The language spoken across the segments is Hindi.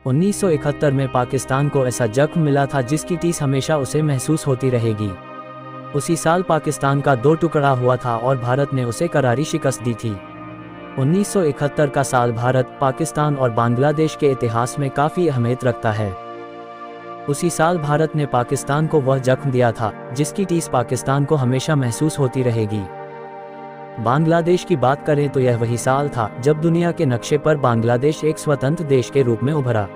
1971 में पाकिस्तान को ऐसा जख्म मिला था जिसकी टीस हमेशा उसे महसूस होती रहेगी। उसी साल पाकिस्तान का 2 टुकड़ा हुआ था और भारत ने उसे करारी शिकस्त दी थी। 1971 का साल भारत, पाकिस्तान और बांग्लादेश के इतिहास में काफ़ी अहमियत रखता है। उसी साल भारत ने पाकिस्तान को वह जख्म दिया था जिसकी टीस पाकिस्तान को हमेशा महसूस होती रहेगी। बांग्लादेश की बात करें तो यह वही साल था जब दुनिया के नक्शे पर बांग्लादेश एक स्वतंत्र देश के रूप में उभरा।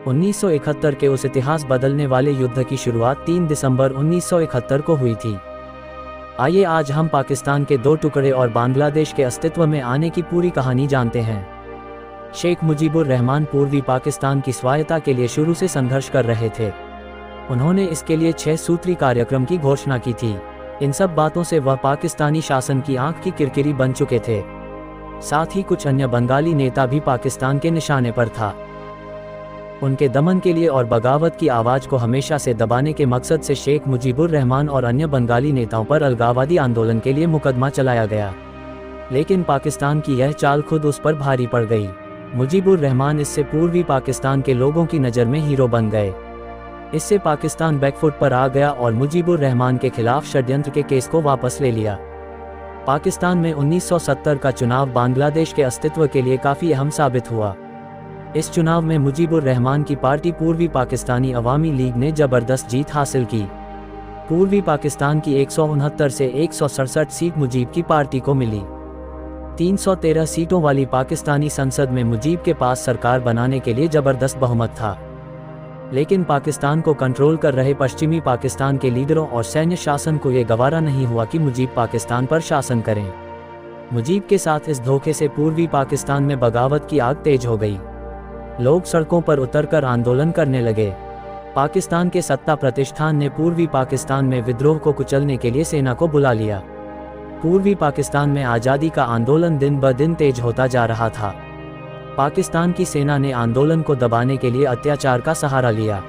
1971 के उस इतिहास बदलने वाले युद्ध की शुरुआत 3 दिसंबर 1971 को हुई थी। आइए आज हम पाकिस्तान के 2 टुकड़े और बांग्लादेश के अस्तित्व में आने की पूरी कहानी जानते हैं। शेख मुजीबुर रहमान पूर्वी पाकिस्तान की स्वायत्तता के लिए शुरू से संघर्ष कर रहे थे। उन्होंने इसके लिए 6 सूत्री कार्यक्रम की घोषणा की थी। इन सब बातों से वह पाकिस्तानी शासन की आंख की किरकिरी बन चुके थे। साथ ही कुछ अन्य बंगाली नेता भी पाकिस्तान के निशाने पर था। उनके दमन के लिए और बगावत की आवाज़ को हमेशा से दबाने के मकसद से शेख मुजीबुर रहमान और अन्य बंगाली नेताओं पर अलगाववादी आंदोलन के लिए मुकदमा चलाया गया। लेकिन पाकिस्तान की यह चाल खुद उस पर भारी पड़ गई। मुजीबुर रहमान इससे पूर्वी पाकिस्तान के लोगों की नज़र में हीरो बन गए। इससे पाकिस्तान बैकफुट पर आ गया और मुजीबुर रहमान के खिलाफ षड्यंत्र के केस को वापस ले लिया। पाकिस्तान में 1970 का चुनाव बांग्लादेश के अस्तित्व के लिए काफ़ी अहम साबित हुआ। इस चुनाव में मुजीबुर रहमान की पार्टी पूर्वी पाकिस्तानी अवामी लीग ने ज़बरदस्त जीत हासिल की। पूर्वी पाकिस्तान की 169 से 167 सीट मुजीब की पार्टी को मिली। 313 सीटों वाली पाकिस्तानी संसद में मुजीब के पास सरकार बनाने के लिए ज़बरदस्त बहुमत था। लेकिन पाकिस्तान को कंट्रोल कर रहे पश्चिमी पाकिस्तान के लीडरों और सैन्य शासन को ये गवारा नहीं हुआ कि मुजीब पाकिस्तान पर शासन करें। मुजीब के साथ इस धोखे से पूर्वी पाकिस्तान में बगावत की आग तेज हो गई। लोग सड़कों पर उतरकर आंदोलन करने लगे। पाकिस्तान के सत्ता प्रतिष्ठान ने पूर्वी पाकिस्तान में विद्रोह को कुचलने के लिए सेना को बुला लिया। पूर्वी पाकिस्तान में आज़ादी का आंदोलन दिन ब दिन तेज होता जा रहा था। पाकिस्तान की सेना ने आंदोलन को दबाने के लिए अत्याचार का सहारा लिया।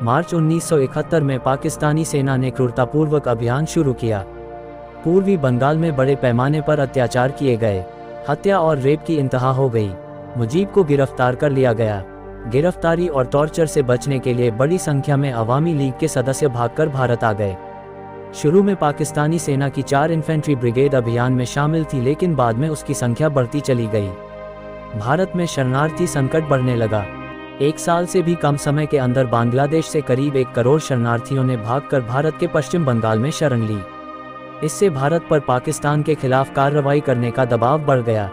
मार्च 1971 में पाकिस्तानी सेना ने क्रूरतापूर्वक अभियान शुरू किया। पूर्वी बंगाल में बड़े पैमाने पर अत्याचार किए गए। हत्या और रेप की इंतहा हो गई। मुजीब को गिरफ्तार कर लिया गया। गिरफ्तारी और टॉर्चर से बचने के लिए बड़ी संख्या में अवामी लीग के सदस्य भागकर भारत आ गए। शुरू में पाकिस्तानी सेना की 4 इन्फेंट्री ब्रिगेड अभियान में शामिल थी, लेकिन बाद में उसकी संख्या बढ़ती चली गई। भारत में शरणार्थी संकट बढ़ने लगा। 1 साल से भी कम समय के अंदर बांग्लादेश से करीब 1 करोड़ शरणार्थियों ने भागकर भारत के पश्चिम बंगाल में शरण ली। इससे भारत पर पाकिस्तान के खिलाफ कार्रवाई करने का दबाव बढ़ गया।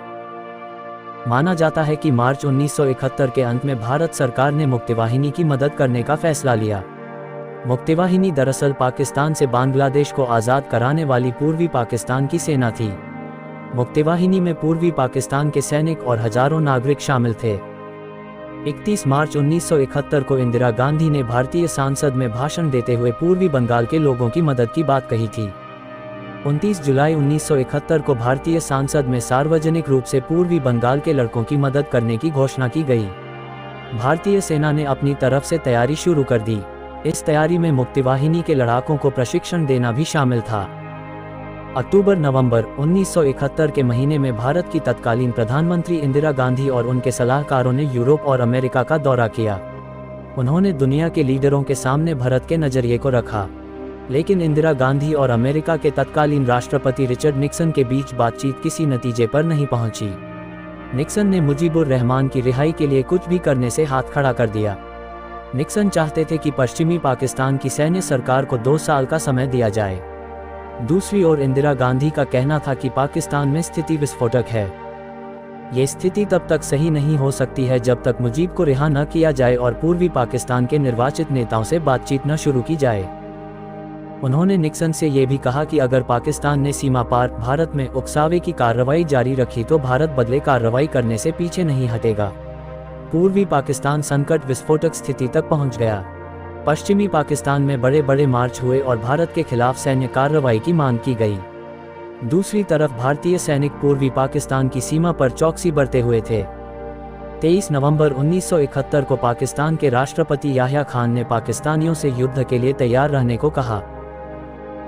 माना जाता है कि मार्च 1971 के अंत में भारत सरकार ने मुक्तिवाहिनी की मदद करने का फैसला लिया। मुक्तिवाहिनी दरअसल पाकिस्तान से बांग्लादेश को आज़ाद कराने वाली पूर्वी पाकिस्तान की सेना थी। मुक्तिवाहिनी में पूर्वी पाकिस्तान के सैनिक और हजारों नागरिक शामिल थे। 31 मार्च 1971 को इंदिरा गांधी ने भारतीय संसद में भाषण देते हुए पूर्वी बंगाल के लोगों की मदद की बात कही थी। 29 जुलाई 1971 को भारतीय संसद में सार्वजनिक रूप से पूर्वी बंगाल के लड़कों की मदद करने की घोषणा की गई। भारतीय सेना ने अपनी तरफ से तैयारी शुरू कर दी। इस तैयारी में मुक्तिवाहिनी के लड़ाकों को प्रशिक्षण देना भी शामिल था। अक्टूबर-नवंबर 1971 के महीने में भारत की तत्कालीन प्रधानमंत्री इंदिरा गांधी और उनके सलाहकारों ने यूरोप और अमेरिका का दौरा किया। उन्होंने दुनिया के लीडरों के सामने भारत के नज़रिए को रखा। लेकिन इंदिरा गांधी और अमेरिका के तत्कालीन राष्ट्रपति रिचर्ड निक्सन के बीच बातचीत किसी नतीजे पर नहीं पहुंची। निक्सन ने मुजीबुर रहमान की रिहाई के लिए कुछ भी करने से हाथ खड़ा कर दिया। निक्सन चाहते थे कि पश्चिमी पाकिस्तान की सैन्य सरकार को 2 साल का समय दिया जाए। दूसरी ओर इंदिरा गांधी का कहना था कि पाकिस्तान में स्थिति विस्फोटक है। ये स्थिति तब तक सही नहीं हो सकती है जब तक मुजीब को रिहा न किया जाए और पूर्वी पाकिस्तान के निर्वाचित नेताओं से बातचीत न शुरू की जाए। उन्होंने निक्सन से ये भी कहा कि अगर पाकिस्तान ने सीमा पार भारत में उकसावे की कार्रवाई जारी रखी तो भारत बदले कार्रवाई करने से पीछे नहीं हटेगा। पूर्वी पाकिस्तान संकट विस्फोटक स्थिति तक पहुंच गया। पश्चिमी पाकिस्तान में बड़े बड़े मार्च हुए और भारत के खिलाफ सैन्य कार्रवाई की मांग की गई। दूसरी तरफ भारतीय सैनिक पूर्वी पाकिस्तान की सीमा पर चौकसी बरते हुए थे। 23 नवंबर 1971 को पाकिस्तान के राष्ट्रपति याह्या खान ने पाकिस्तानियों से युद्ध के लिए तैयार रहने को कहा।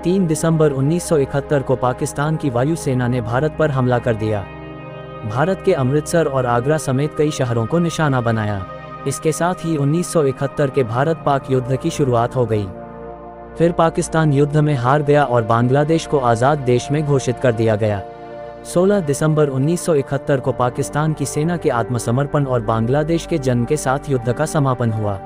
3 दिसंबर 1971 को पाकिस्तान की वायुसेना ने भारत पर हमला कर दिया। भारत के अमृतसर और आगरा समेत कई शहरों को निशाना बनाया। इसके साथ ही 1971 के भारत पाक युद्ध की शुरुआत हो गई। फिर पाकिस्तान युद्ध में हार गया और बांग्लादेश को आज़ाद देश में घोषित कर दिया गया। 16 दिसंबर 1971 को पाकिस्तान की सेना के आत्मसमर्पण और बांग्लादेश के जन्म के साथ युद्ध का समापन हुआ।